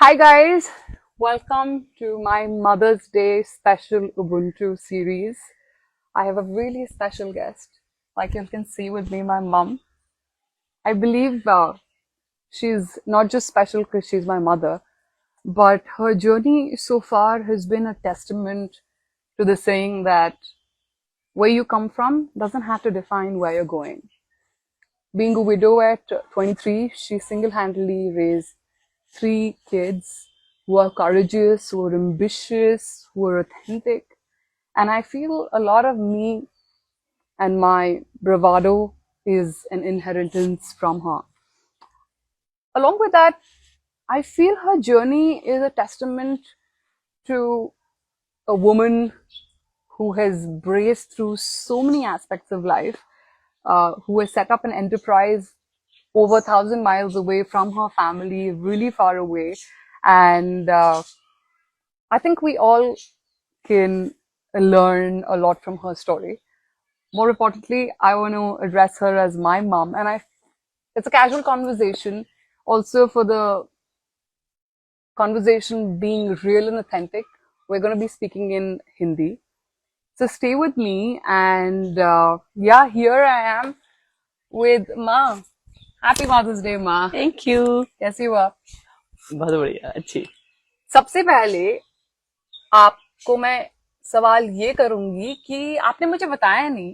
Hi guys, welcome to my Mother's Day special Ubuntu series. I have a really special guest. Like you can see with me, my mom. I believe she's not just special because she's my mother, but her journey so far has been a testament to the saying that where you come from doesn't have to define where you're going. Being a widow at 23, she single-handedly raised three kids who are courageous, who are ambitious, who are authentic. And I feel a lot of me and my bravado is an inheritance from her. Along with that, I feel her journey is a testament to a woman who has braced through so many aspects of life, who has set up an enterprise over 1,000 miles away from her family, really far away. And I think we all can learn a lot from her story. More importantly, I want to address her as my mom, and it's a casual conversation, also for the conversation being real and authentic. We're going to be speaking in Hindi. So stay with me, and yeah, here I am with Ma. Happy Mother's Day, Ma. Thank you. कैसी हो आप? बहुत बढ़िया, अच्छी। सबसे पहले आपको मैं सवाल ये करूंगी कि आपने मुझे बताया नहीं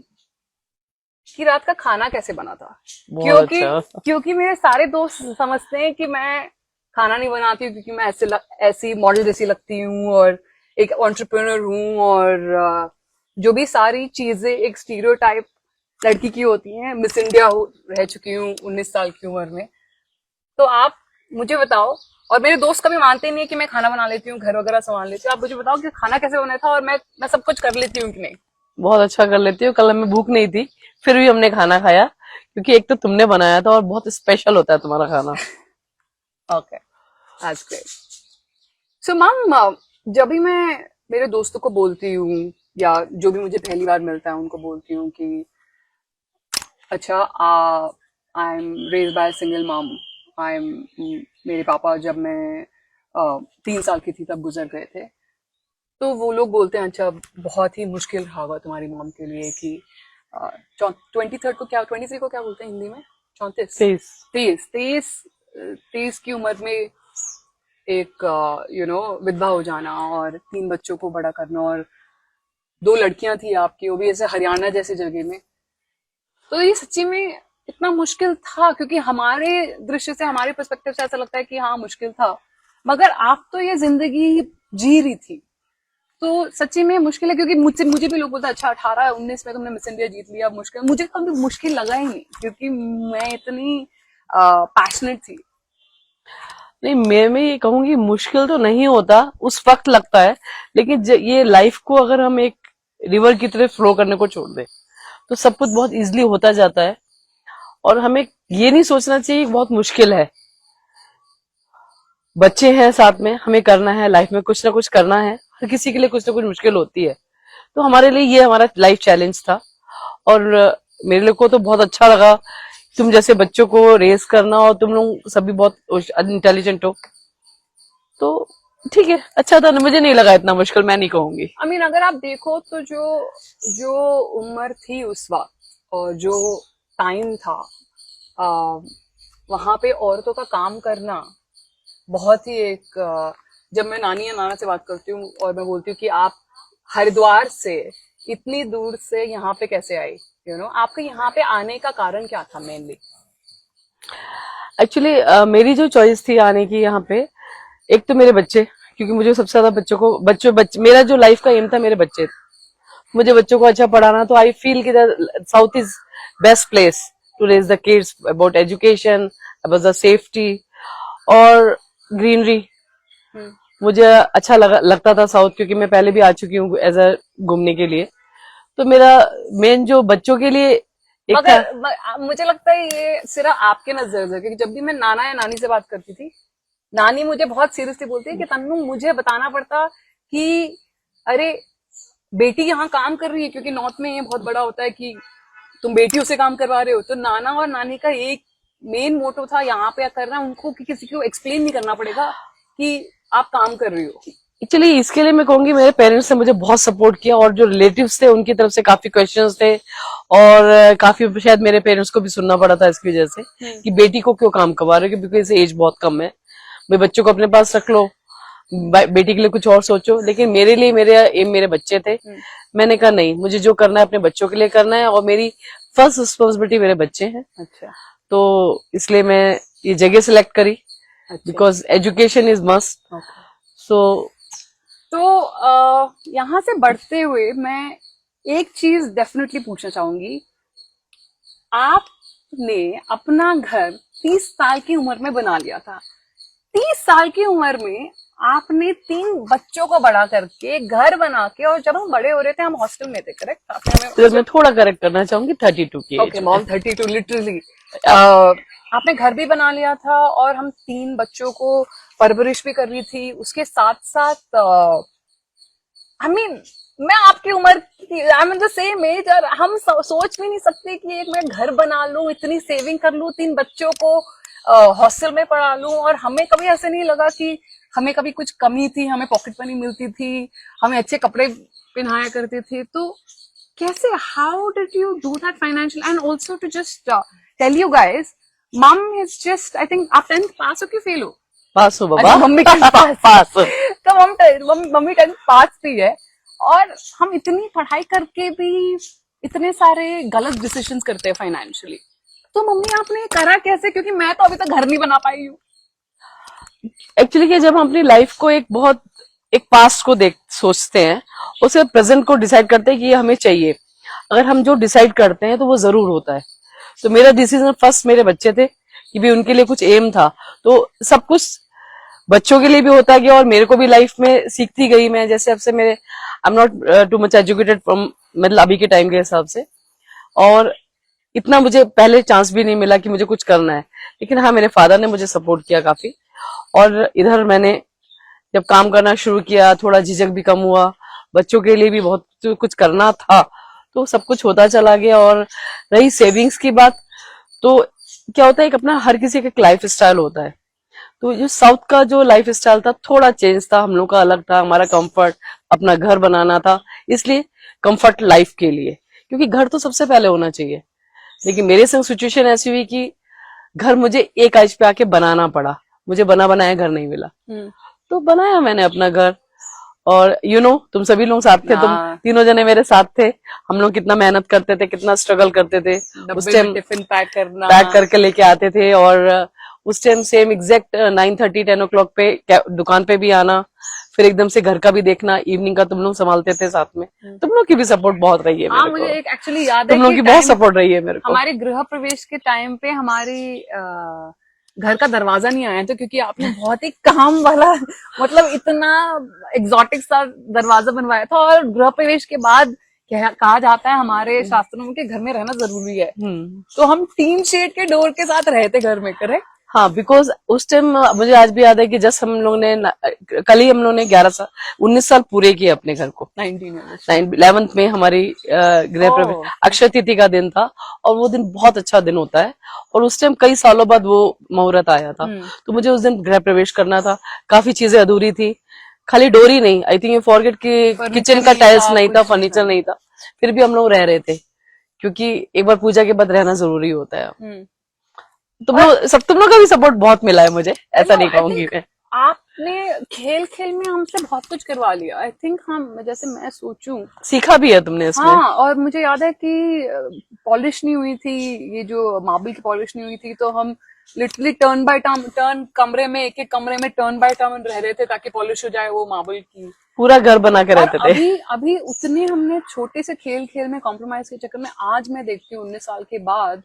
कि रात का खाना कैसे बना था। बहुत क्योंकि अच्छा। क्योंकि मेरे सारे दोस्त समझते हैं कि मैं खाना नहीं बनाती हूँ क्योंकि मैं ऐसी मॉडल जैसी लगती हूँ और एक एंटरप्रेन्योर हूँ और जो भी सारी चीजें एक स्टीरियोटाइप लड़की की होती हैं, मिस इंडिया रह चुकी हूँ 19 साल की उम्र में। तो आप मुझे बताओ, और मेरे दोस्त कभी मानते नहीं है कि मैं खाना बना लेती हूँ, घर वगैरह संभाल लेती हूँ। आप मुझे बताओ कि खाना कैसे बना था और मैं सब कुछ कर लेती हूँ कि नहीं। बहुत अच्छा कर लेती हूँ। कल हमें भूख नहीं थी, फिर भी हमने खाना खाया, क्योंकि एक तो तुमने बनाया था और बहुत स्पेशल होता है तुम्हारा खाना। Okay, that's great. So ma'am, जब भी मैं मेरे दोस्तों को बोलती हूँ या जो भी मुझे पहली बार मिलता है उनको बोलती हूँ कि अच्छा, I am raise by single mom. I am मेरे पापा जब मैं 3 साल की थी तब गुजर गए थे। तो वो लोग बोलते हैं अच्छा, बहुत ही मुश्किल रहा होगा तुम्हारी मॉम के लिए कि 23 को क्या, 23 को क्या बोलते हैं हिंदी में? 34? प्लीज। 23 की उम्र में एक विधवा हो जाना और 3 बच्चों को बड़ा करना, और 2 लड़कियां थी आपकी, वो भी ऐसे हरियाणा जैसी जगह में। तो ये सच्ची में इतना मुश्किल था, क्योंकि हमारे दृश्य से, हमारे पर्सपेक्टिव से ऐसा लगता है कि हाँ मुश्किल था, मगर आप तो ये जिंदगी जी रही थी। तो सच्ची में मुश्किल है, क्योंकि मुझसे मुझे भी लोग बोलते हैं अच्छा 18-19 में तुमने मिस इंडिया जीत लिया, मुश्किल। मुझे कभी मुश्किल लगा ही नहीं, क्योंकि मैं इतनी पैशनेट थी। नहीं, मैं ये कहूंगी मुश्किल तो नहीं होता, उस वक्त लगता है, लेकिन ये लाइफ को अगर हम एक रिवर की तरह फ्लो करने को छोड़ दें तो सब कुछ बहुत इजीली होता जाता है। और हमें ये नहीं सोचना चाहिए कि बहुत मुश्किल है। बच्चे हैं साथ में, हमें करना है, लाइफ में कुछ ना कुछ करना है, हर किसी के लिए कुछ ना कुछ मुश्किल होती है। तो हमारे लिए ये हमारा लाइफ चैलेंज था। और मेरे लिए को तो बहुत अच्छा लगा तुम जैसे बच्चों को रेस करना, और तुम लोग सभी बहुत इंटेलिजेंट हो, तो ठीक है, अच्छा था। मुझे नहीं लगा इतना मुश्किल, मैं नहीं कहूंगी। आई मीन अगर आप देखो तो जो जो उम्र थी उस वक्त और जो टाइम था, वहां पे औरतों का काम करना बहुत ही एक जब मैं नानी या नाना से बात करती हूँ और मैं बोलती हूँ कि आप हरिद्वार से इतनी दूर से यहाँ पे कैसे आई, आपके यहाँ पे आने का कारण क्या था मेनली? एक्चुअली मेरी जो चॉइस थी आने की यहाँ पे, एक तो मेरे बच्चे, क्योंकि मुझे सबसे ज्यादा बच्चों मेरा जो लाइफ का एम था मेरे बच्चे। मुझे बच्चों को अच्छा पढ़ाना, तो आई फील कि south is best place to raise the kids, about education, about the safety और ग्रीनरी। मुझे अच्छा लगता था साउथ, क्योंकि मैं पहले भी आ चुकी हूँ एज अ घूमने के लिए। तो मेरा मेन जो बच्चों के लिए एक था। मुझे लगता है ये सिर्फ आपके नजर से, क्योंकि जब भी मैं नाना या नानी से बात करती थी, नानी मुझे बहुत सीरियसली बोलती है कि तन्नू, मुझे बताना पड़ता कि अरे बेटी यहाँ काम कर रही है, क्योंकि नॉर्थ में ये बहुत बड़ा होता है कि तुम बेटियों से काम करवा रहे हो। तो नाना और नानी का एक मेन मोटो था यहाँ पे करना उनको कि किसी को एक्सप्लेन नहीं करना पड़ेगा कि आप काम कर रही हो? एक्चुअली इसके लिए मैं कहूंगी मेरे पेरेंट्स ने मुझे बहुत सपोर्ट किया, और जो रिलेटिव्स थे उनकी तरफ से काफी क्वेश्चंस थे, और काफी शायद मेरे पेरेंट्स को भी सुनना पड़ा था इसकी वजह से कि बेटी को क्यों काम करवा रहे हो, क्योंकि इसे एज बहुत कम है, भाई बच्चों को अपने पास रख लो, बेटी के लिए कुछ और सोचो। लेकिन मेरे लिए मेरे बच्चे थे। मैंने कहा नहीं, मुझे जो करना है अपने बच्चों के लिए करना है, और मेरी फर्स्ट रिस्पॉन्सिबिलिटी मेरे बच्चे हैं। अच्छा। तो इसलिए मैं ये जगह सिलेक्ट करी, बिकॉज एजुकेशन इज मस्ट। सो तो यहाँ से बढ़ते हुए मैं एक चीज डेफिनेटली पूछना चाहूंगी। आपने अपना घर 30 साल की उम्र में बना लिया था। 30 साल की उम्र में आपने 3 बच्चों को बड़ा करके घर बना के, और जब हम बड़े हो रहे थे हम हॉस्टल में थे, करेक्ट? आपने हमें मैं थोड़ा करेक्ट करना चाहूंगी, 32 की। Okay mom, 32 literally. आपने घर भी बना लिया था और हम 3 बच्चों को परवरिश भी कर रही थी। उसके साथ साथ I mean, मैं आपकी उम्र की, I mean the same age, और हम सोच भी नहीं सकते कि एक मैं घर बना लूं, इतनी सेविंग कर लूं, 3 बच्चों को हॉस्टल में पढ़ा लूं, और हमें कभी ऐसे नहीं लगा कि हमें कभी कुछ कमी थी, हमें पॉकेट मनी मिलती थी, हमें अच्छे कपड़े पहनाया करते थे। तो कैसे, how did you do that financial? And also to just tell you guys, mom is just, I think आप 10th पास हो कि फेल हो? पास हो बाबा। मम्मी 10th पास हो। तो मम्मी 10th पास भी है, और हम इतनी पढ़ाई करके भी इतने सारे गलत डिसीजंस करते हैं फाइनेंशियली। तो मम्मी आपने करा कैसे? क्योंकि मैं तो अभी तक घर नहीं बना पाई हूँ। एक्चुअली क्या, जब हम अपनी लाइफ को एक पास्ट को सोचते हैं, उसे प्रेजेंट को डिसाइड करते हैं कि ये हमें चाहिए, अगर हम जो डिसाइड करते हैं तो वो जरूर होता है। तो मेरा डिसीजन फर्स्ट मेरे बच्चे थे कि भी उनके लिए कुछ एम था, तो सब कुछ बच्चों के लिए भी होता गया, और मेरे को भी लाइफ में सीखती गई मैं। जैसे अब से मेरे, I am not too much educated from, मतलब अभी के टाइम के हिसाब से, और इतना मुझे पहले चांस भी नहीं मिला कि मुझे कुछ करना है। लेकिन हाँ, मेरे फादर ने मुझे सपोर्ट किया काफी, और इधर मैंने जब काम करना शुरू किया, थोड़ा झिझक भी कम हुआ, बच्चों के लिए भी बहुत कुछ करना था, तो सब कुछ होता चला गया। और रही सेविंग्स की बात, तो क्या होता है, एक अपना हर किसी का एक लाइफ स्टाइल होता है। तो जो साउथ का जो लाइफ स्टाइल था थोड़ा चेंज था, हम लोग का अलग था। हमारा कंफर्ट, अपना घर बनाना था, इसलिए कंफर्ट लाइफ के लिए, क्योंकि घर तो सबसे पहले होना चाहिए। लेकिन मेरे संग सिचुएशन ऐसी हुई कि घर मुझे एक एज पे आके बनाना पड़ा, मुझे बना बनाया घर नहीं मिला। तो बनाया मैंने अपना घर, और तुम सभी लोग साथ थे, तुम तीनों जने मेरे साथ थे। हम लोग कितना मेहनत करते थे, कितना स्ट्रगल करते थे। उस टाइम टिफिन पैक करके लेके आते थे, और उस टाइम सेम एग्जैक्ट 9:30 10 o'clock पे दुकान पे भी आना, फिर एकदम से घर का भी देखना, इवनिंग का तुम लोग संभालते थे साथ में। तुम लोग की भी सपोर्ट बहुत रही है मेरे को। मुझे एक एक्चुअली याद है, तुम लोग की बहुत सपोर्ट रही है मेरे को। हमारे गृह प्रवेश के टाइम पे हमारी घर का दरवाजा नहीं आया था, क्योंकि आपने बहुत ही काम वाला मतलब इतना एग्जॉटिक सा दरवाजा बनवाया था। और गृह प्रवेश के बाद कहा जाता है हमारे शास्त्रों में कि घर में रहना जरूरी है। तो हम टीन शेड के डोर के साथ रहे थे घर में, करेक्ट? हाँ, बिकॉज उस टाइम मुझे आज भी याद है कि जस्ट हम लोग ने कल ही हम लोग ने 19 साल पूरे किए अपने घर को। 11th में हमारी गृह प्रवेश, अक्षय तिथि का दिन था, और वो दिन बहुत अच्छा दिन होता है, और उस टाइम कई सालों बाद वो मुहूर्त आया था। तो मुझे उस दिन गृह प्रवेश करना था, काफी चीजें अधूरी थी, खाली डोरी नहीं, आई थिंक यू फॉरगेट कि किचन का टाइल्स नहीं था, फर्नीचर नहीं था, फिर भी हम लोग रह रहे थे, क्योंकि एक बार पूजा के बाद रहना जरूरी होता है। तुम लोग का भी सपोर्ट बहुत मिला है मुझे, ऐसा नहीं कहूंगी मैं। आपने खेल खेल में हमसे बहुत कुछ करवा लिया। आई थिंक हम, जैसे मैं सोचूं, सीखा भी है तुमने इसमें। हाँ, और मुझे याद है कि पॉलिश नहीं हुई थी, ये जो मार्बल की पॉलिश नहीं हुई थी, तो हम लिटरली टर्न बाय टर्न कमरे में, एक कमरे में टर्न बाय टर्न रह रहे थे ताकि पॉलिश हो जाए वो मार्बल की। पूरा घर बना के रहते थे। अभी उतने हमने छोटे से खेल खेल में कॉम्प्रोमाइज के चक्कर में, आज मैं देखती हूँ 19 साल के बाद,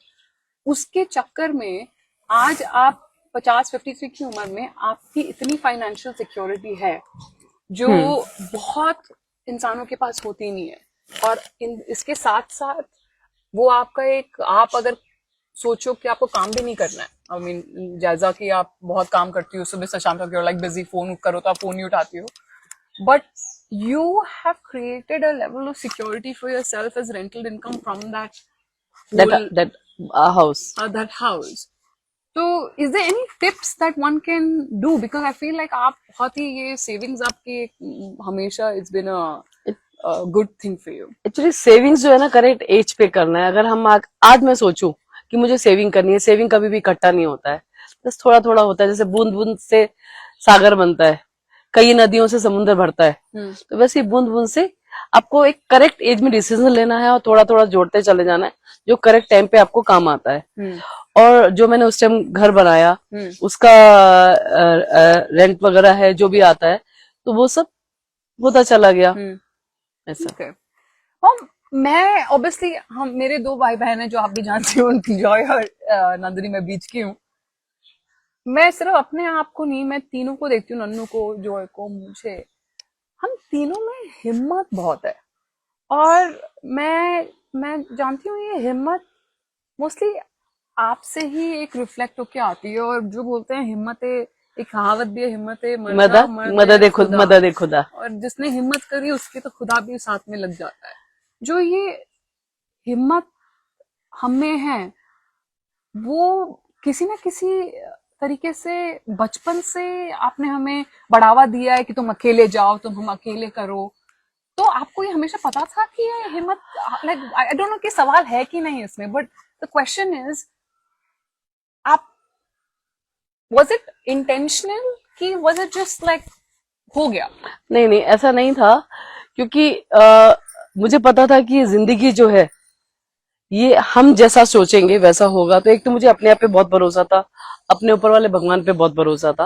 उसके चक्कर में आज आप 53 की उम्र में आपकी इतनी फाइनेंशियल सिक्योरिटी है जो बहुत इंसानों के पास होती नहीं है। और इसके साथ साथ वो आपका आप अगर सोचो कि आपको काम भी नहीं करना है, आई मीन जैसा कि आप बहुत काम करती हो सुबह से शाम तक, लाइक बिजी, फोन करो तो आप फोन नहीं उठाती हो, but you have created a level of security for yourself as rental income from that house. That house. तो is there any tips that one can do, because I feel like आप बहुत ही ये savings आपकी हमेशा it's been a good thing for you. Actually savings जो है ना करेक्ट एज पे करना है। अगर हम आज मैं सोचूं कि मुझे सेविंग करनी है, सेविंग कभी भी इकट्ठा नहीं होता है, बस थोड़ा थोड़ा होता है। जैसे बूंद बूंद से सागर बनता है, कई नदियों से समुद्र भरता है, तो वैसे ही बूंद बूंद से आपको एक करेक्ट एज में डिसीजन लेना है और थोड़ा थोड़ा जोड़ते चले जाना है जो करेक्ट टाइम पे आपको काम आता है। और जो मैंने उस टाइम घर बनाया उसका रेंट वगैरह है जो भी आता है, तो वो सब होता चला गया ऐसा। Okay. और मैं ऑब्वियसली हम मेरे दो भाई बहन हैं जो आप भी जानते हो, जॉय और नंदिनी, मैं बीच की हूँ। मैं सिर्फ अपने आप को नहीं, मैं तीनों को देखती हूँ, नन्नू को, जॉय को, मुझे, हम तीनों में हिम्मत बहुत है। और मैं जानती हूँ ये हिम्मत मोस्टली आपसे ही एक रिफ्लेक्ट होके आती है। और जो बोलते हैं हिम्मत है, एक कहावत भी है, हिम्मत है मदद खुदा, और जिसने हिम्मत करी उसकी तो खुदा भी साथ में लग जाता है। जो ये हिम्मत हमें है वो किसी ना किसी तरीके से बचपन से आपने हमें बढ़ावा दिया है कि तुम अकेले जाओ, तुम हम अकेले करो। तो आपको ये हमेशा पता था कि ये हिम्मत, लाइक आई डोंट नो कि सवाल है कि नहीं इसमें, बट द क्वेश्चन इज, आप was it intentional कि was it just like हो गया? नहीं ऐसा नहीं था, क्योंकि मुझे पता था कि जिंदगी जो है ये हम जैसा सोचेंगे वैसा होगा। तो एक तो मुझे अपने आप पे बहुत भरोसा था, अपने ऊपर वाले भगवान पे बहुत भरोसा था,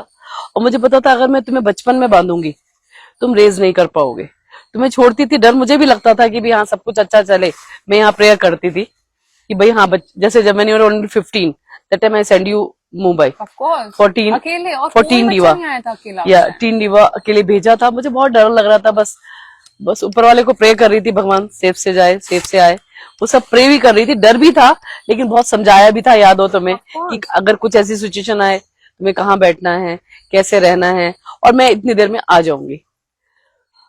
और मुझे पता था अगर मैं तुम्हें बचपन में बांधूंगी तुम रेज नहीं कर पाओगे। तुम्हें छोड़ती थी, डर मुझे भी लगता था कि भी हाँ सब कुछ अच्छा चले। मैं यहाँ प्रेयर करती थी कि भाई हाँ जैसे जब मैंने only 15 that time I send you Mumbai 14 अकेले, और 14 डीवा या 10 डीवा अकेले भेजा था। मुझे बहुत डर लग रहा था, बस ऊपर वाले को प्रे कर रही थी भगवान सेफ से जाए सेफ से आए। वो सब प्रे भी कर रही थी, डर भी था, लेकिन बहुत समझाया भी था, याद हो तुम्हें, कि अगर कुछ ऐसी सिचुएशन आए तुम्हें कहाँ बैठना है, कैसे रहना है, और मैं इतनी देर में आ जाऊंगी।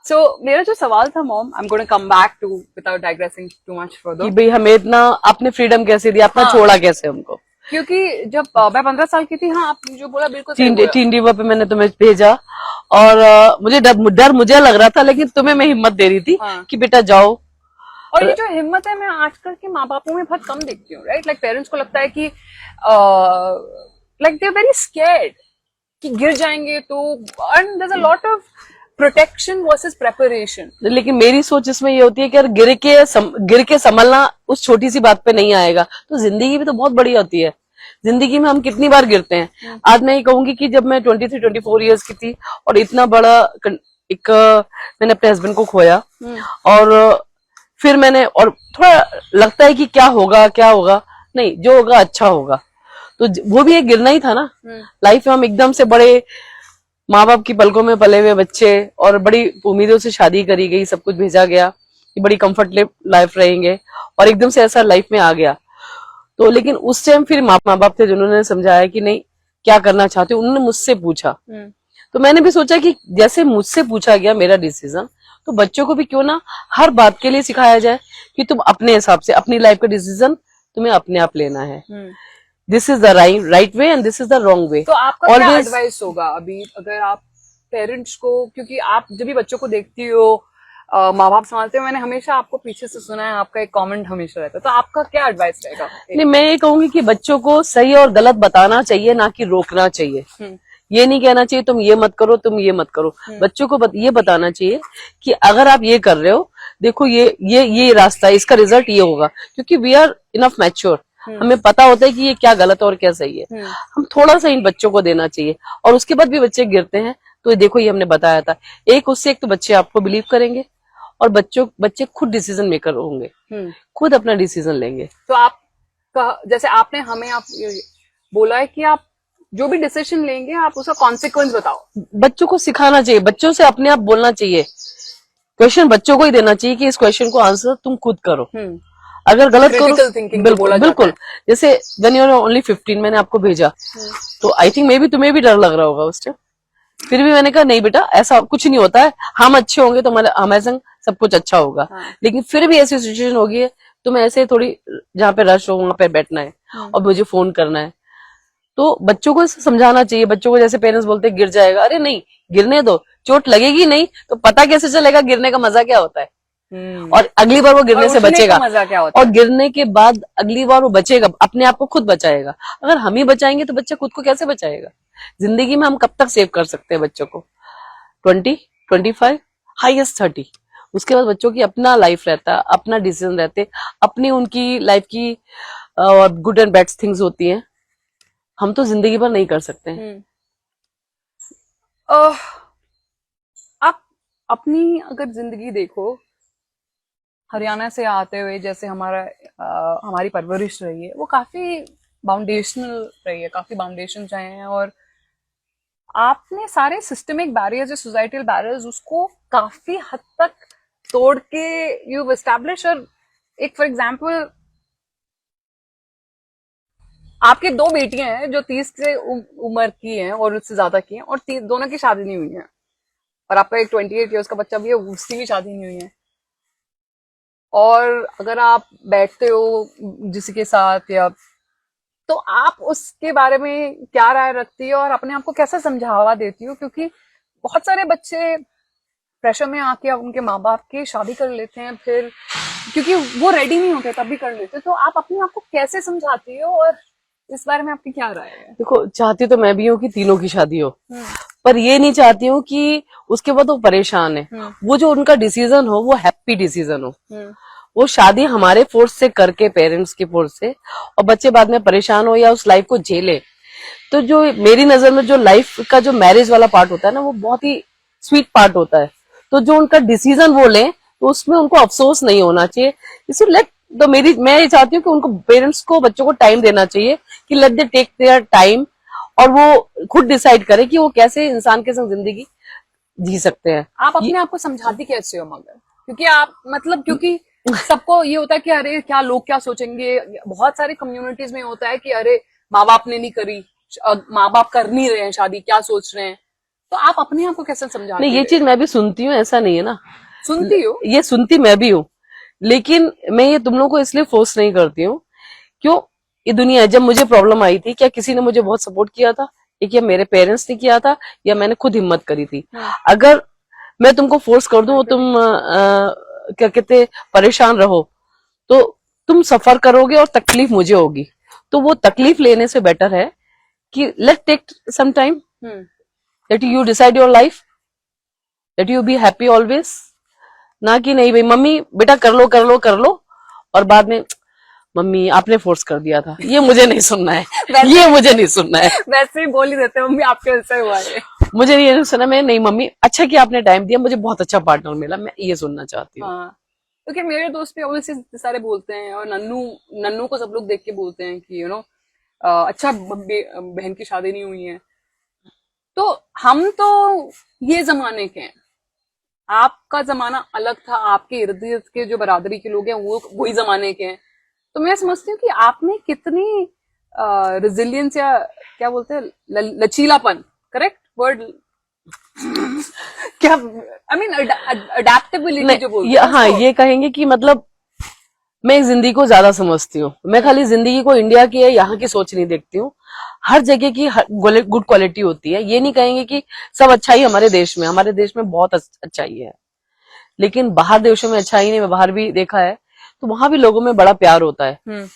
So, मेरा जो सवाल था mom, I'm going to come back to without digressing too much further, कि भाई हमें इतना आपने फ्रीडम कैसे दिया, अपना छोड़ा कैसे हमको। क्योंकि जब मैं 15 साल की थी, हाँ आप जो बोला बिल्कुल सही बोला। 3 डीवा पे मैंने तुम्हें भेजा, और मुझे डर मुझे लग रहा था, लेकिन तुम्हें मैं हिम्मत दे रही थी कि बेटा जाओ। और ये जो हिम्मत है मैं आजकल के माँ बापों में बहुत कम देखती हूँ, राइट? लाइक पेरेंट्स को लगता है कि like they are very scared कि गिर जाएंगे तो, and there is a lot of protection versus preparation. लेकिन मेरी सोच इसमें ये होती है कि अगर गिर के संभलना उस छोटी सी बात पे नहीं आएगा तो जिंदगी भी तो बहुत बड़ी होती है। जिंदगी में हम कितनी बार गिरते हैं। आज मैं ये कहूंगी कि जब मैं 23-24 इयर्स की थी और इतना बड़ा एक मैंने अपने हस्बैंड को खोया, और फिर मैंने, और थोड़ा लगता है कि क्या होगा नहीं, जो होगा अच्छा होगा, तो वो भी एक गिरना ही था ना। लाइफ में हम एकदम से बड़े माँ बाप की पलकों में पले हुए बच्चे, और बड़ी उम्मीदों से शादी करी गई, सब कुछ भेजा गया कि बड़ी कंफर्टेबल लाइफ रहेंगे, और एकदम से ऐसा लाइफ में आ गया। तो लेकिन उस टाइम फिर माँ बाप थे जिन्होंने समझाया कि नहीं क्या करना चाहते हो, उन्होंने मुझसे पूछा। तो मैंने भी सोचा कि जैसे मुझसे पूछा गया मेरा डिसीजन, तो बच्चों को भी क्यों ना हर बात के लिए सिखाया जाए कि तुम अपने हिसाब से अपनी लाइफ का डिसीजन तुम्हें अपने आप लेना है। This is the right way and this is the wrong way. तो आपका क्या एडवाइस होगा अभी, अगर आप पेरेंट्स को, क्योंकि आप जब भी बच्चों को देखती हो माँ बाप संभालते हो, मैंने हमेशा आपको पीछे से सुना है, आपका एक कमेंट हमेशा रहता है, तो आपका क्या एडवाइस रहेगा? नहीं, मैं ये कहूंगी कि बच्चों को सही और गलत बताना चाहिए, ना कि रोकना चाहिए। ये नहीं कहना चाहिए तुम ये मत करो, तुम ये मत करो। बच्चों को ये बताना चाहिए कि अगर आप ये कर रहे हो, देखो ये रास्ता है, इसका रिजल्ट ये होगा, क्योंकि वी आर इनफ मैच्योर, हमें पता होता है कि ये क्या गलत और क्या सही है। हम थोड़ा सा इन बच्चों को देना चाहिए, और उसके बाद भी बच्चे गिरते हैं तो देखो ये हमने बताया था, एक तो बच्चे आपको बिलीव करेंगे, और बच्चे खुद डिसीजन मेकर होंगे, खुद अपना डिसीजन लेंगे। तो आप जैसे आपने हमें आप बोला है कि आप जो भी डिसीजन लेंगे आप उसका कॉन्सिक्वेंस बताओ। बच्चों को सिखाना चाहिए, बच्चों से अपने आप बोलना चाहिए, क्वेश्चन बच्चों को ही देना चाहिए कि इस क्वेश्चन को आंसर तुम खुद करो। अगर गलत करो, बिल्कुल जैसे व्हेन यू आर ओनली 15 मैंने आपको भेजा, तो आई थिंक मे बी तुम्हें भी डर लग रहा होगा उस टाइम। फिर भी मैंने कहा नहीं बेटा ऐसा कुछ नहीं होता है, हम अच्छे होंगे तो हमारे संग सब कुछ अच्छा होगा। लेकिन फिर भी ऐसी सिचुएशन होगी है, तुम्हें ऐसे थोड़ी जहाँ पे रश हो वहां पे बैठना है और मुझे फोन करना है। तो बच्चों को समझाना चाहिए। बच्चों को जैसे पेरेंट्स बोलते हैं गिर जाएगा, अरे नहीं, गिरने दो, चोट लगेगी नहीं तो पता कैसे चलेगा गिरने का मजा क्या होता है, और अगली बार वो गिरने से बचेगा, मजा क्या होता और है? गिरने के बाद अगली बार वो बचेगा, अपने आप को खुद बचाएगा। अगर हम ही बचाएंगे तो बच्चा खुद को कैसे बचाएगा? जिंदगी में हम कब तक सेव कर सकते हैं बच्चों को? 20, 25, हाईएस्ट 30। उसके बाद बच्चों की अपना लाइफ रहता है, अपना डिसीजन रहते, अपनी उनकी लाइफ की गुड एंड बैड थिंग्स होती हैं। हम तो जिंदगी भर नहीं कर सकते हैं। आप अपनी अगर जिंदगी देखो, हरियाणा से आते हुए जैसे हमारी परवरिश रही है वो काफी फाउंडेशनल रही है, काफी फाउंडेशन रहे हैं, और आपने सारे सिस्टमिक बैरियर्स, जो सोसाइटल बैरियर्स, उसको काफी हद तक तोड़ के यू एस्टैब्लिश। और एक फॉर एग्जांपल, आपके 2 बेटियां हैं जो 30 से उम्र की हैं और उससे ज्यादा की हैं, और दोनों की शादी नहीं हुई है, और आपका एक 28 ईयर्स का बच्चा भी है, उसकी भी शादी नहीं हुई है। और अगर आप बैठते हो किसी के साथ, या तो आप उसके बारे में क्या राय रखती हो और अपने आप को कैसे समझावा देती हो? क्योंकि बहुत सारे बच्चे प्रेशर में आके उनके माँ बाप की शादी कर लेते हैं, फिर क्योंकि वो रेडी नहीं होते तब भी कर लेते। तो आप अपने आप को कैसे समझाती हो, और इस बारे में आपकी क्या राय है? देखो, चाहती तो मैं भी हूँ कि तीनों की शादी हो, पर ये नहीं चाहती हूँ कि उसके बाद वो परेशान है। वो जो उनका डिसीजन हो वो हैप्पी डिसीजन हो। वो शादी हमारे फोर्स से करके, पेरेंट्स की फोर्स से, और बच्चे बाद में परेशान हो या उस लाइफ को झेले। तो जो मेरी नजर में जो लाइफ का जो मैरिज वाला पार्ट होता है ना, वो बहुत ही स्वीट पार्ट होता है। तो जो उनका डिसीजन वो लें तो उसमें उनको अफसोस नहीं होना चाहिए। इसे लेट, तो मैं ये चाहती हूँ कि उनको, पेरेंट्स को बच्चों को टाइम देना चाहिए कि let they take their time, और वो खुद डिसाइड करे कि वो कैसे इंसान के संग जिंदगी जी सकते हैं। आप अपने आप को समझाती कैसे हो मगर? क्योंकि आप मतलब, क्योंकि सबको ये होता है कि अरे क्या लोग क्या सोचेंगे। बहुत सारी कम्युनिटीज में होता है कि अरे माँ बाप ने नहीं करी, माँ बाप कर नहीं रहे हैं शादी, क्या सोच रहे हैं। तो आप अपने आप को कैसे समझाती? नहीं, ये चीज मैं भी सुनती हूँ, ऐसा नहीं है ना। सुनती हो? ये सुनती मैं भी हूँ, लेकिन मैं ये तुम लोगों को इसलिए फोर्स नहीं करती हूँ। क्यों? ये दुनिया है। जब मुझे प्रॉब्लम आई थी, क्या किसी ने मुझे बहुत सपोर्ट किया था? एक या मेरे पेरेंट्स ने किया था, या मैंने खुद हिम्मत करी थी। अगर मैं तुमको फोर्स कर दूं, तुम क्या कहते, परेशान रहो, तो तुम सफर करोगे और तकलीफ मुझे होगी। तो वो तकलीफ लेने से बेटर है कि let take some time, let you decide your life, let you be happy always. ना कि नहीं भाई मम्मी बेटा कर लो कर लो कर लो, और बाद में मम्मी आपने फोर्स कर दिया था। ये मुझे नहीं सुनना है। ये मुझे नहीं सुनना है। वैसे ही बोल ही देते मम्मी आपके वैसे हुआ है। मुझे ये सुना, मैं नहीं मम्मी अच्छा कि आपने टाइम दिया, मुझे बहुत अच्छा पार्टनर मिला, मैं ये सुनना चाहती हूँ। हाँ, क्योंकि मेरे दोस्त भी ऑब्वियसली सारे बोलते हैं, और नन्नू नन्नू को सब लोग देख के बोलते हैं कि अच्छा बहन की शादी नहीं हुई है। तो हम तो ये जमाने के हैं, आपका जमाना अलग था, आपके इर्द गिर्द के जो बरादरी के लोग हैं वो वही जमाने के हैं। तो मैं समझती हूँ कि आपने कितनी रेजिलियंस, या क्या बोलते हैं, लचीलापन, करेक्ट वर्ड क्या, आई मीन अडेप्टेबिलिटी जो बोलते हैं। हाँ, ये कहेंगे कि मतलब मैं जिंदगी को ज्यादा समझती हूँ। मैं खाली जिंदगी को इंडिया की है यहाँ की सोच नहीं देखती हूँ। हर जगह की गुड क्वालिटी होती है। ये नहीं कहेंगे कि सब अच्छाई हमारे देश में, हमारे देश में बहुत अच्छाई है, लेकिन बाहर देशों में अच्छाई नहीं। मैं बाहर भी देखा है, तो वहां भी लोगों में बड़ा प्यार होता है।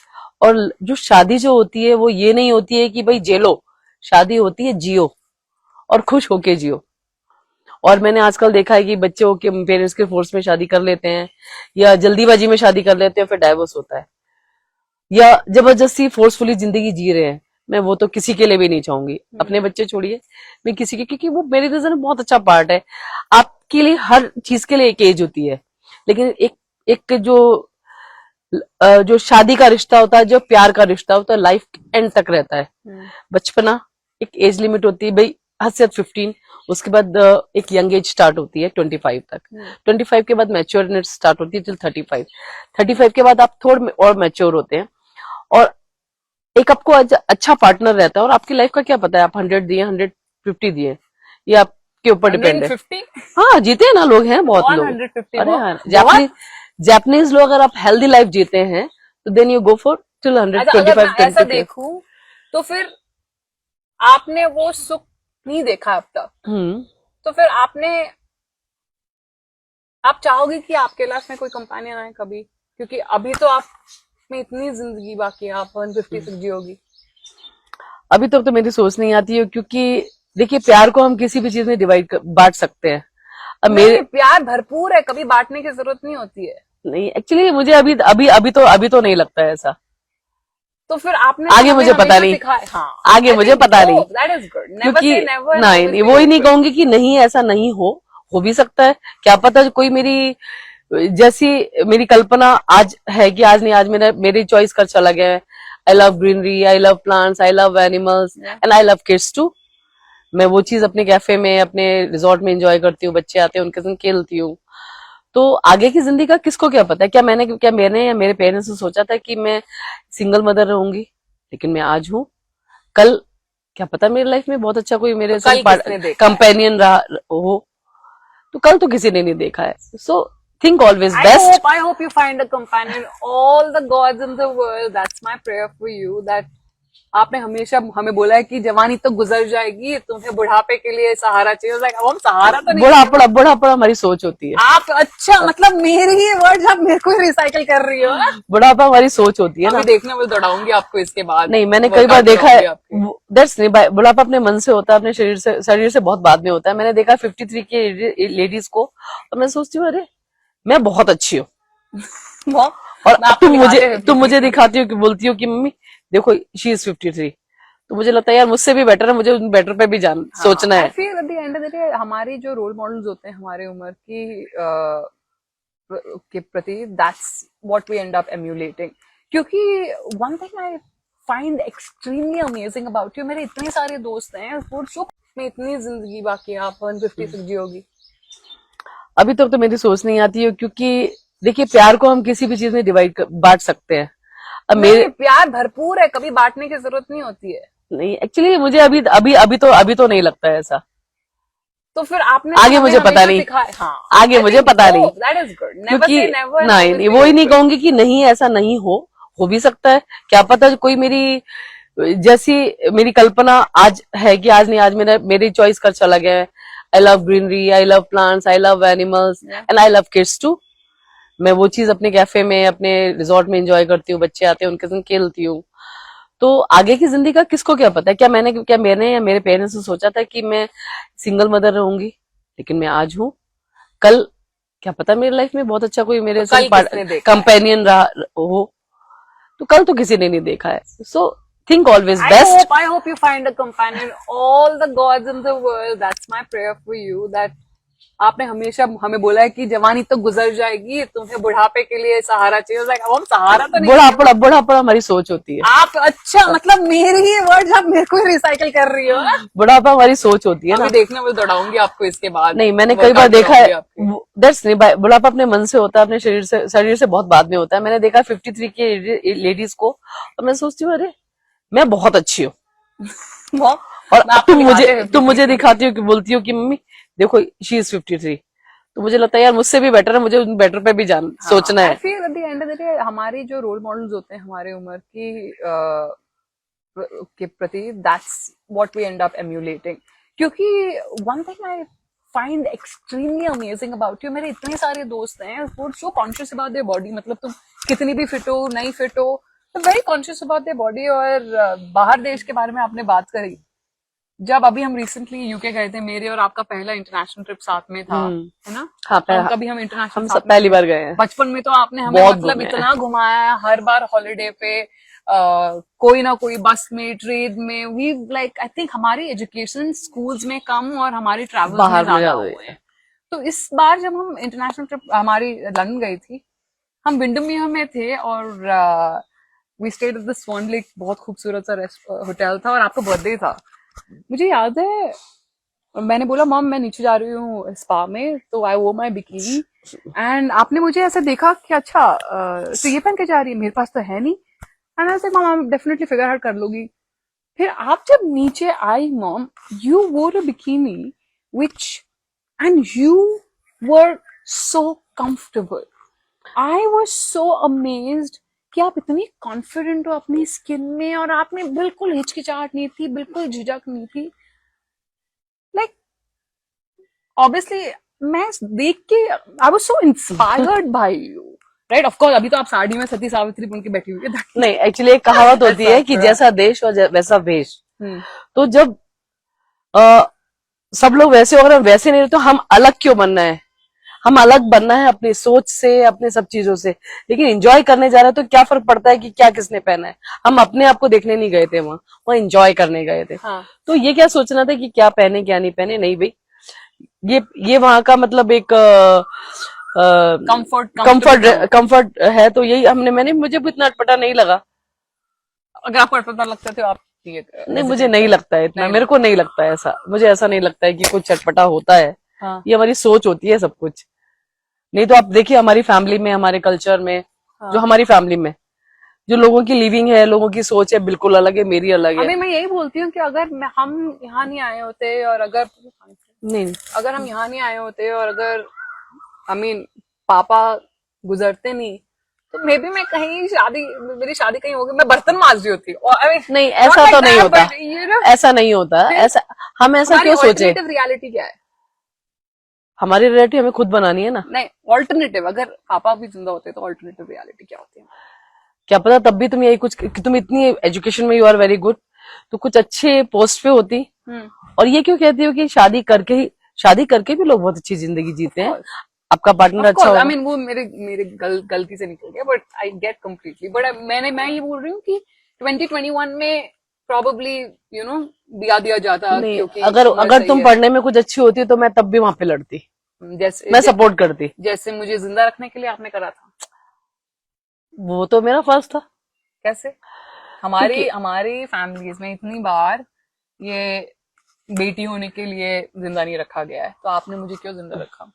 और जो शादी जो होती है वो ये नहीं होती है कि भाई जेलो, शादी होती है जियो, और खुश होके जियो। और मैंने आजकल देखा है कि बच्चे के पेरेंट्स के फोर्स में शादी कर लेते हैं, या जल्दीबाजी में शादी कर लेते हैं, फिर डाइवोर्स होता है, या जबरदस्ती फोर्सफुली जिंदगी जी रहे हैं। मैं वो तो किसी के लिए भी नहीं चाहूंगी। अपने बच्चे छोड़िए, मैं किसी के, क्योंकि वो मेरी नजर में बहुत अच्छा पार्ट है। आपके लिए हर चीज के लिए एक एज होती है, लेकिन एक जो शादी का रिश्ता होता है, जो प्यार का रिश्ता होता है, लाइफ एंड तक रहता है। बचपना एक एज लिमिट होती है भाई, हद से 15, उसके बाद एक यंग एज स्टार्ट होती है 25 तक। 25 के बाद मैच्योरनेस स्टार्ट होती है टिल 35। 35 के बाद आप थोड़े और मैच्योर होते हैं, और एक आपको अच्छा पार्टननर रहता है। और आपकी लाइफ का क्या पता है, आप 100 दिए, 150 दिए, ये आपके ऊपर डिपेंड है। हाँ, जीते हैं ना लोग, हैं बहुत लोग। 150 अरे हाँ, जापानीज लोग, अगर आप हेल्दी लाइफ जीते हैं तो then you go for till 125। ऐसा देखूं तो फिर आपने वो सुख नहीं देखा अब तक, तो फिर आप चाहोगे कि आपके लाइफ में कोई कंपेनियन आए कभी? क्योंकि अभी तो आप में इतनी जिंदगी बाकी है, आप 150 तक जियोगी। अभी तक तो मेरी सोच नहीं आती है, क्योंकि देखिए प्यार को हम किसी भी चीज में बांट सकते हैं। अब मेरे नहीं, प्यार भरपूर है, कभी बांटने की जरूरत नहीं होती है। नहीं, एक्चुअली मुझे अभी तो नहीं लगता है ऐसा। तो फिर आपने आगे मुझे पता नहीं, हाँ, आगे मुझे पता नहीं, दैट इज गुड। नेवर क्योंकि से नेवर, नहीं, वो ही नहीं कहूंगी कि नहीं ऐसा नहीं हो भी सकता है। क्या पता कोई मेरी जैसी मेरी कल्पना आज है कि आज नहीं, आज मेरी चॉइस कर चला गया है। I love greenery, I love plants, I love animals and I love kids too. मैं वो चीज अपने कैफे में, अपने रिजॉर्ट में एंजॉय करती हूँ, बच्चे आते हैं उनके संग खेलती हूँ। तो आगे की जिंदगी का किसको क्या पता है। क्या मैंने या मेरे पेरेंट्स ने सोचा था कि मैं सिंगल मदर रहूंगी, लेकिन मैं आज हूँ। कल क्या पता मेरी लाइफ में बहुत अच्छा कोई मेरे तो कंपेनियन रहा हो, तो कल तो किसी ने नहीं देखा है। So think always best. I hope you find a companion. All the gods in the world, that's my prayer for you. That आपने हमेशा हमें बोला है कि जवानी तो गुजर जाएगी, तुम्हें बुढ़ापे के लिए सहारा चाहिए। Like, अब हम सहारा तो नहीं, बुढ़ापा हमारी सोच होती है। आप अच्छा, मतलब मेरे ही वर्ड्स आप मेरे को रिसाइकिल कर रही हो। बुढ़ापा हमारी सोच होती है ना। देखने में दौड़ाऊंगी आपको इसके बाद। नहीं, मैंने कई बार देखा है, दैट्स नहीं, बुढ़ापा अपने मन से होता है, अपने शरीर से बहुत बाद में होता है। मैंने देखा 53 की लेडीज को, और मैं सोचती हूँ अरे मैं बहुत अच्छी हूँ। और तुम मुझे दिखाती हो कि बोलती हो कि मम्मी देखो शी इज 53, तो मुझे लगता है यार मुझसे भी बेटर है, मुझे बेटर पे भी सोचना है। फिर at the end of the day हमारी जो रोल मॉडल्स होते हैं हमारे उम्र की के प्रति, that's what we end up emulating. क्योंकि one thing I find extremely amazing about you, मेरे इतने सारे दोस्त हैं वो जो में इतनी जिंदगी बाकी है, आप 150 तक जियोगी। अभी तक तो मेरी सोच नहीं आती है, क्योंकि देखिए प्यार को हम किसी भी चीज में बांट सकते हैं। अब मेरे प्यार भरपूर है, कभी बांटने की जरूरत नहीं होती है। नहीं, एक्चुअली मुझे अभी तो नहीं लगता है ऐसा। तो फिर आपने आगे मुझे पता नहीं, आगे मुझे पता नहीं, दैट इज गुड। क्योंकि नहीं, वो ही नहीं कहूंगी कि नहीं ऐसा नहीं हो भी सकता है। क्या पता कोई मेरी जैसी मेरी कल्पना आज है कि आज नहीं, आज मेरी चॉइस कर चला गया है। I love greenery, I love plants, I love animals and I love kids too. मैं वो चीज अपने कैफे में, अपने रिजॉर्ट में एंजॉय करती हूँ, बच्चे आते हैं उनके संग खेलती हूँ। तो आगे की जिंदगी का किसको क्या पता है। क्या मैंने या मेरे पेरेंट्स ने सोचा था कि मैं सिंगल मदर रहूंगी, लेकिन मैं आज हूँ। कल क्या पता मेरी लाइफ में बहुत अच्छा कोई मेरे कंपेनियन रहा हो, तो कल तो किसी ने नहीं देखा है। So think always best. I hope you find a companion. All the gods in the world, that's my prayer for you. That आपने हमेशा हमें बोला है कि जवानी तो गुजर जाएगी, तुम्हें बुढ़ापे के लिए सहारा चाहिए। Like, अब हम सहारा तो नहीं, बुढ़ापा हमारी सोच होती है। आप अच्छा, मतलब मेरे ही वर्ड्स आप मेरे को रिसाइकिल कर रही हो। बुढ़ापा हमारी सोच होती है ना। देखने में दौड़ाऊंगी आपको इसके बाद। नहीं, मैंने कई बार देखा है, दैट्स नहीं, बुढ़ापा अपने मन से होता है, अपने शरीर से बहुत बाद में होता है। मैंने देखा 53 की लेडीज को, और मैं सोचती हूँ अरे मैं बहुत अच्छी हूँ। और तुम मुझे दिखाती हो कि बोलती हो कि मम्मी देखो शी इज 53, तो मुझे लगता है यार मुझसे भी बेटर है, मुझे बेटर पे भी सोचना है। फिर at the end of the day हमारी जो रोल मॉडल्स होते हैं हमारे उम्र की के प्रति, that's what we end up emulating. क्योंकि one thing I find extremely amazing about you, मेरे इतने सारे दोस्त हैं वो so conscious about their body. मतलब तुम कितनी भी फिट हो, नहीं फिट हो, very conscious about their body. और बाहर देश के बारे में आपने बात करी, जब अभी हम रिसेंटली यूके गए थे, मेरे और आपका पहला इंटरनेशनल ट्रिप साथ में था, है ना? हाँ, कभी हम इंटरनेशनल सब पहली बार गए हैं। बचपन में तो आपने हमें मतलब इतना घुमाया है, हर बार हॉलीडे पे कोई ना कोई बस में, ट्रेन में। वी लाइक, आई थिंक हमारी एजुकेशन स्कूल्स में कम और हमारी ट्रैवल में ज्यादा हुए हैं। तो इस बार जब हम इंटरनेशनल ट्रिप हमारी लंदन गई थी, हम विंडोमियर में थे और we stayed at the Swan Lake, बहुत खूबसूरत सा होटल था और आपका बर्थडे था। मुझे याद है मैंने बोला मॉम मैं नीचे जा रही हूँ स्पा में, तो आई वो माई बिकिनी, एंड आपने मुझे ऐसे देखा कि अच्छा तो ये पहन के जा रही है, मेरे पास तो है नहीं। And I said mom I definitely figure out कर लूंगी। फिर आप जब नीचे आई मॉम, यू वोर a bikini which and you were so comfortable. I was so amazed कि आप इतनी कॉन्फिडेंट हो अपनी स्किन में और आप में बिल्कुल हिचकिचाहट नहीं थी, बिल्कुल झिझक नहीं थी। लाइक ऑब्वियसली मैं देख के I was so inspired by you, right? Of course अभी तो आप साड़ी में सती सावित्री बन के बैठी हुई है। नहीं, एक्चुअली एक कहावत होती है कि जैसा देश और वैसा वेश। तो जब सब लोग वैसे हो, अगर हम वैसे नहीं तो हम अलग क्यों बनना है? हम अलग बनना है अपनी सोच से, अपने सब चीजों से। लेकिन एंजॉय करने जा रहे हैं तो क्या फर्क पड़ता है कि क्या किसने पहना है? हम अपने आप को देखने नहीं गए थे वहां एंजॉय करने गए थे। हाँ। तो ये क्या सोचना था कि क्या पहने क्या नहीं पहने? नहीं भाई, ये वहां का मतलब एक कंफर्ट है। तो यही मैंने मुझे भी इतना अटपटा नहीं लगा। अगर आपको अटपटा लगता तो आप नहीं, मुझे नहीं लगता है इतना, मेरे को नहीं लगता है ऐसा। मुझे ऐसा नहीं लगता है कि कुछ चटपटा होता है। हाँ। ये हमारी सोच होती है सब कुछ। नहीं तो आप देखिए हमारी फैमिली में, हमारे कल्चर में, जो हमारी फैमिली में जो लोगों की लिविंग है, लोगों की सोच है, बिल्कुल अलग है, मेरी अलग है। अभी मैं यही बोलती हूँ कि अगर हम यहाँ नहीं आए होते और अगर हम यहाँ नहीं आए होते और अगर पापा गुजरते नहीं तो मे बी मैं कहीं मेरी शादी कहीं होगी, मैं बर्तन मांज रही होती। नहीं, ऐसा तो नहीं होता, ऐसा नहीं होता। ऐसा हम ऐसा क्यों सोचे? रियलिटी क्या है? हमारी रियलिटी हमें खुद बनानी है ना। नहीं, ऑल्टरनेटिव, अगर पापा भी जिंदा होते तो ऑल्टरनेटिव रियलिटी क्या होती है? क्या पता तब भी तुम यही कुछ, तुम इतनी एजुकेशन में यू आर वेरी गुड, तो कुछ अच्छे पोस्ट पे होती। और ये क्यों कहती हो कि शादी करके भी लोग बहुत अच्छी जिंदगी जीते हैं? आपका पार्टनर अच्छा होगा। वो मेरे गलती से निकल गया, but I get completely. But मैं ये बोल रही हूँ कि 2021 में प्रोबेबली दिया जाता। नहीं, अगर तुम पढ़ने में कुछ अच्छी होती तो मैं तब भी वहां पे लड़ती, मैं सपोर्ट करती। जैसे मुझे जिंदा रखने के लिए आपने करा था, वो तो मेरा फर्ज था। कैसे? हमारी फैमिलीज में इतनी बार ये बेटी होने के लिए जिंदा नहीं रखा गया है, तो आपने मुझे क्यों जिंदा रखा?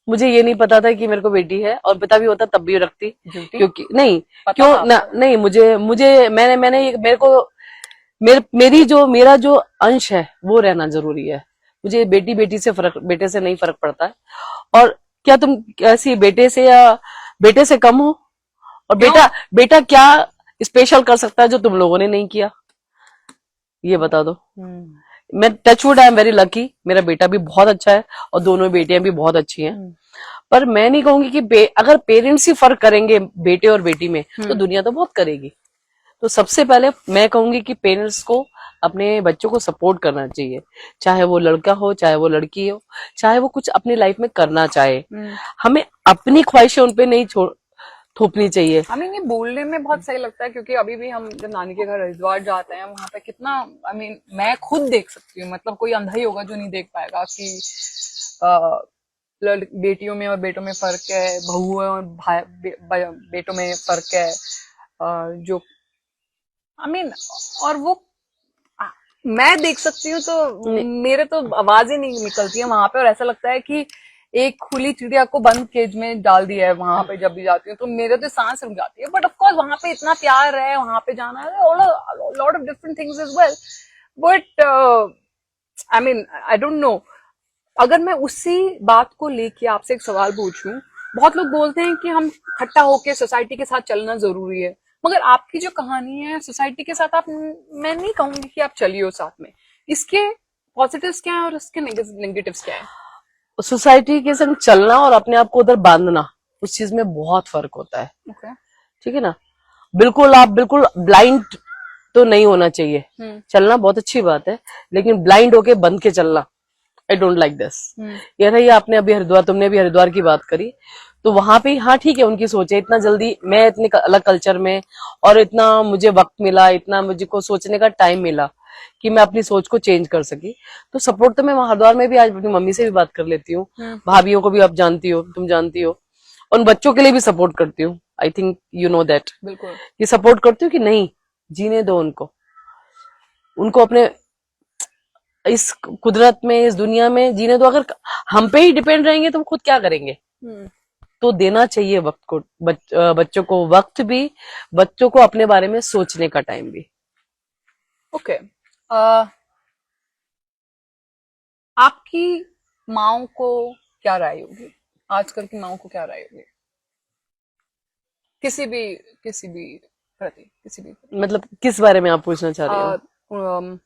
मुझे ये नहीं पता था कि मेरे को बेटी है, और पिता भी होता तब भी रखती। क्योंकि नहीं, क्यों ना, नहीं, मुझे मेरे को मेरा जो अंश है वो रहना जरूरी है। मुझे बेटे से नहीं फर्क पड़ता है। और क्या तुम ऐसी बेटे से या बेटे से कम हो? और बेटा क्या स्पेशल कर सकता है जो तुम लोगों ने नहीं किया? ये बता दो। मैं touchwood, I am very lucky, मेरा बेटा भी बहुत अच्छा है और दोनों बेटियां भी बहुत अच्छी हैं। पर मैं नहीं कहूंगी कि अगर पेरेंट्स ही फर्क करेंगे बेटे और बेटी में तो दुनिया तो बहुत करेगी। तो सबसे पहले मैं कहूंगी कि पेरेंट्स को अपने बच्चों को सपोर्ट करना चाहिए, चाहे वो लड़का हो चाहे वो लड़की हो, चाहे वो कुछ अपनी लाइफ में करना चाहे। हमें अपनी ख्वाहिशें उनपे नहीं थोपनी चाहिए। ये बोलने में बहुत सही लगता है, क्योंकि अभी भी हम जब नानी के घर हरिद्वार जाते हैं, वहां पे कितना मैं खुद देख सकती हूँ, मतलब कोई अंधा ही होगा जो नहीं देख पाएगा कि बेटियों में और बेटों में फर्क है, बहुओं और बेटों में फर्क है। जो और वो मैं देख सकती हूँ, तो मेरे तो आवाज ही नहीं निकलती है वहां पे, और ऐसा लगता है कि एक खुली चिड़िया को बंद केज में डाल दिया है वहां पे। जब भी जाती हूँ तो मेरे तो सांस रुक जाती है। बट ऑफ कोर्स वहां पे इतना प्यार है, वहां पे जाना है, lot of different things is well. But I don't know, अगर मैं उसी बात को लेके आपसे एक सवाल पूछूं, बहुत लोग बोलते हैं कि हम इकट्ठा होके सोसाइटी के साथ चलना जरूरी है, मगर आपकी जो कहानी है सोसाइटी के साथ, मैं नहीं कहूंगी कि आप चलिए साथ में। इसके पॉजिटिव्स क्या है और इसके नेगेटिव्स क्या है? सोसाइटी के संग चलना और अपने आप को उधर बांधना, उस चीज में बहुत फर्क होता है। ठीक है ना? आप बिल्कुल ब्लाइंड तो नहीं होना चाहिए। चलना बहुत अच्छी बात है, लेकिन ब्लाइंड होके बंध के चलना, आई डोंट लाइक दिस। ये रही आपने अभी तुमने अभी हरिद्वार की बात करी, तो वहां पे हाँ ठीक है, उनकी सोच है। इतना जल्दी मैं इतने अलग कल्चर में, और इतना मुझे वक्त मिला, इतना मुझे सोचने का टाइम मिला कि मैं अपनी सोच को चेंज कर सकी। तो सपोर्ट तो मैं हरिद्वार में भी आज अपनी मम्मी से भी बात कर लेती हूँ, भाभीियों को भी आप जानती हो, तुम जानती हो, और बच्चों के लिए भी सपोर्ट करती हूँ। I think you know that. बिल्कुल, ये सपोर्ट करती हूँ कि नहीं, जीने दो उनको अपने इस कुदरत में, इस दुनिया में जीने दो। अगर हम पे ही डिपेंड रहेंगे तो खुद क्या करेंगे? तो देना चाहिए वक्त को, बच्चों को वक्त भी, बच्चों को अपने बारे में सोचने का टाइम भी। ओके। आपकी माओ को क्या राय होगी? आजकल की माओ को क्या राय होगी? किसी भी प्रति, किसी भी मतलब किस बारे में आप पूछना चाह रहे हो?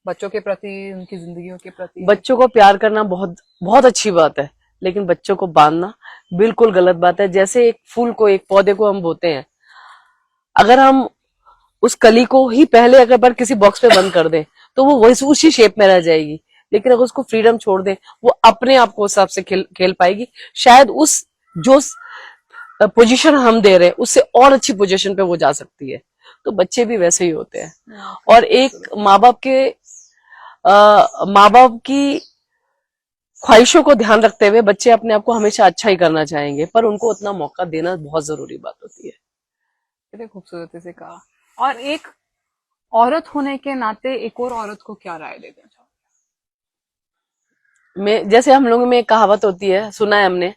बच्चों के प्रति, उनकी जिंदगियों के प्रति। बच्चों को प्यार करना बहुत बहुत अच्छी बात है, लेकिन बच्चों को बांधना बिल्कुल गलत बात है। जैसे एक फूल को, एक पौधे को हम बोते हैं, अगर हम उस कली को ही पहले अगर बार किसी बॉक्स पे बंद कर दें तो वो वैसे उसी शेप में रह जाएगी। लेकिन अगर उसको फ्रीडम छोड़ दें, वो अपने आप को उस हिसाब से खेल पाएगी। शायद उस जो पोजीशन हम दे रहे हैं उससे और अच्छी पोजीशन पे वो जा सकती है। तो बच्चे भी वैसे ही होते हैं। और एक माँ बाप की ख्वाहिशों को ध्यान रखते हुए बच्चे अपने आप को हमेशा अच्छा ही करना चाहेंगे, पर उनको उतना मौका देना बहुत जरूरी बात होती है। कितने खूबसूरती से कहा। और एक औरत होने के नाते एक और औरत को क्या राय देना चाहोगे? मैं जैसे हम लोगों में एक कहावत होती है, सुना है हमने,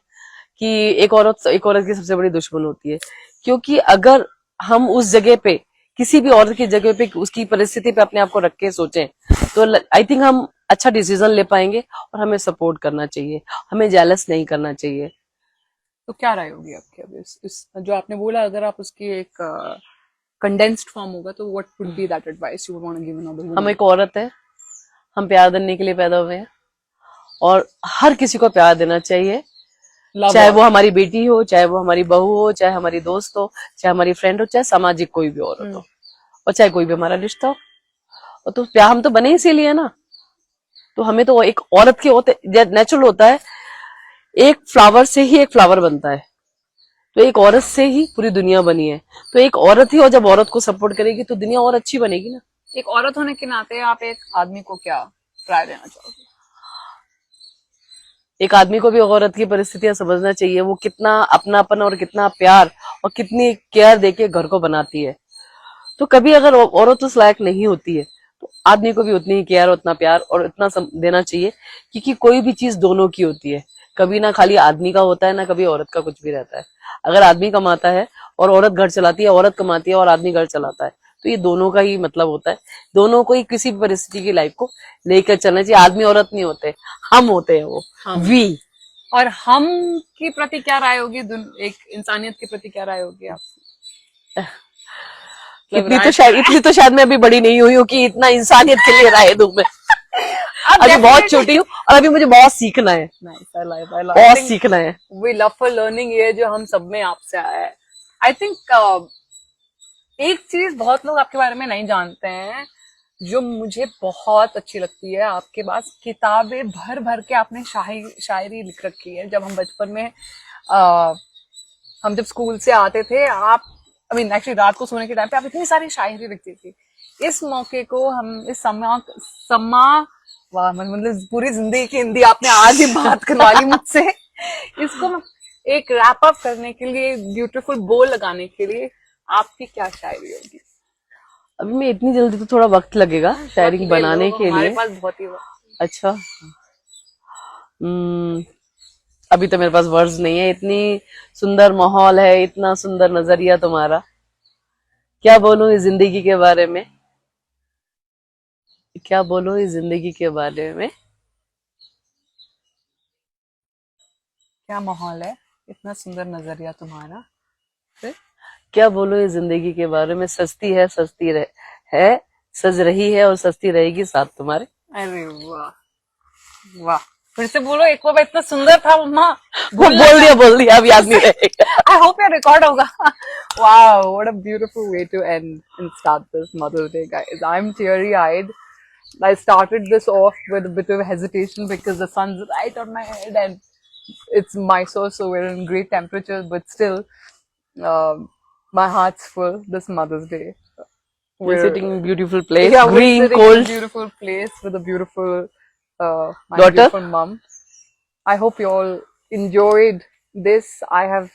कि एक औरत की सबसे बड़ी दुश्मन होती है। क्योंकि अगर हम उस जगह पे, किसी भी औरत की जगह पे, उसकी परिस्थिति पे अपने आप को रख के सोचें तो आई थिंक हम अच्छा डिसीजन ले पाएंगे। और हमें सपोर्ट करना चाहिए, हमें जेलस नहीं करना चाहिए। तो क्या राय होगी आपकी अब इस जो आपने बोला, अगर आप उसकी एक कंडेंस्ड फॉर्म होगा तो what would be that advice you would want to give another woman? हम एक औरत है, हम प्यार देने के लिए पैदा हुए हैं और हर किसी को प्यार देना चाहिए, चाहे वो हमारी बेटी हो, चाहे वो हमारी बहू हो, चाहे हमारी दोस्त हो, चाहे हमारी फ्रेंड हो, चाहे सामाजिक कोई भी औरत हो, और चाहे कोई भी हमारा रिश्ता हो। और तो प्यार हम तो बने इसीलिए ना। तो हमें तो एक औरत के होते नेचुरल होता है, एक फ्लावर से ही एक फ्लावर बनता है, तो एक औरत से ही पूरी दुनिया बनी है। तो एक औरत ही, और जब औरत को सपोर्ट करेगी तो दुनिया और अच्छी बनेगी ना। एक औरत होने के नाते आप एक आदमी को क्या राय देना चाहोगे? एक आदमी को भी औरत की परिस्थितियां समझना चाहिए, वो कितना अपनापन और कितना प्यार और कितनी केयर देके घर को बनाती है। तो कभी अगर औरत उस लायक नहीं होती है तो आदमी को भी उतनी ही केयर, उतना प्यार और इतना देना चाहिए। क्योंकि कोई भी चीज दोनों की होती है, कभी ना खाली आदमी का होता है, ना कभी औरत का कुछ भी रहता है। अगर आदमी कमाता है और औरत घर चलाती है, औरत कमाती है और आदमी घर चलाता है, तो ये दोनों का ही मतलब होता है। दोनों को ही किसी भी परिस्थिति की लाइफ को लेकर चलना चाहिए। आदमी औरत नहीं होते, हम होते हैं, वो वी। और हम की प्रति क्या राय होगी, एक इंसानियत के प्रति क्या राय होगी आपकी? इतनी तो शायद मैं अभी बड़ी नहीं हुई हूँ कि इतना इंसानियत के लिए राय दूं मैं। अभी बहुत छोटी हूँ और अभी मुझे बहुत सीखना है, बहुत सीखना है। वी लव फॉर लर्निंग, ये जो हम सब में आपसे आया है। आई थिंक एक चीज बहुत लोग आपके बारे में नहीं जानते हैं, जो मुझे बहुत अच्छी लगती है, आपके पास किताबें भर भर के आपने शायरी लिख रखी है। जब हम बचपन में हम जब स्कूल से आते थे, आप एक्चुअली रात को सोने के टाइम पे आप इतनी सारी शायरी लिखती थी। इस मौके को हम इस वाह, मतलब पूरी जिंदगी की हिंदी आपने आज ही बात करवा ली मुझसे। इसको एक रैप अप करने के लिए, ब्यूटीफुल बोल लगाने के लिए आपकी क्या शायरी होगी? अभी मैं इतनी जल्दी तो थोड़ा वक्त लगेगा शायरी बनाने के लिए। हमारे पास बहुत ही वक्त। अच्छा, अभी तो मेरे पास वर्ड्स नहीं है। इतनी सुंदर माहौल है, इतना सुंदर नजरिया तुम्हारा, क्या बोलूं इस जिंदगी के बारे में, क्या बोलूं इस जिंदगी के बारे में। क्या माहौल है, इतना सुंदर नजरिया तुम्हारा, फिर क्या बोलूं इस जिंदगी के बारे में, सस्ती है, है, सज रही है और सस्ती रहेगी साथ तुम्हारे। अरे वाह वाह, फिर से बोलो एक बार, इतना सुंदर था मम्मा। बोल दिया, अब याद नहीं रहेगा। I hope your record होगा। Wow, what a beautiful way to end and start this Mother's Day, guys. I'm teary-eyed. I started this off with a bit of hesitation because the sun's right on my head and it's Mysore, so we're in great temperatures, but still, my heart's full this Mother's Day. We're sitting in a beautiful place, yeah, green, we're sitting cold, in a beautiful place with a beautiful my daughter, beautiful mom. I hope you all enjoyed this. I have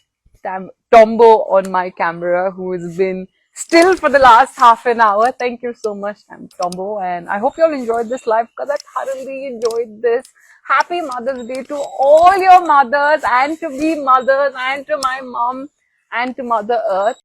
Tombo on my camera, who has been still for the last half an hour. Thank you so much, Tombo, and I hope you all enjoyed this live because I thoroughly enjoyed this. Happy Mother's Day to all your mothers, and to be mothers, and to my mom, and to Mother Earth.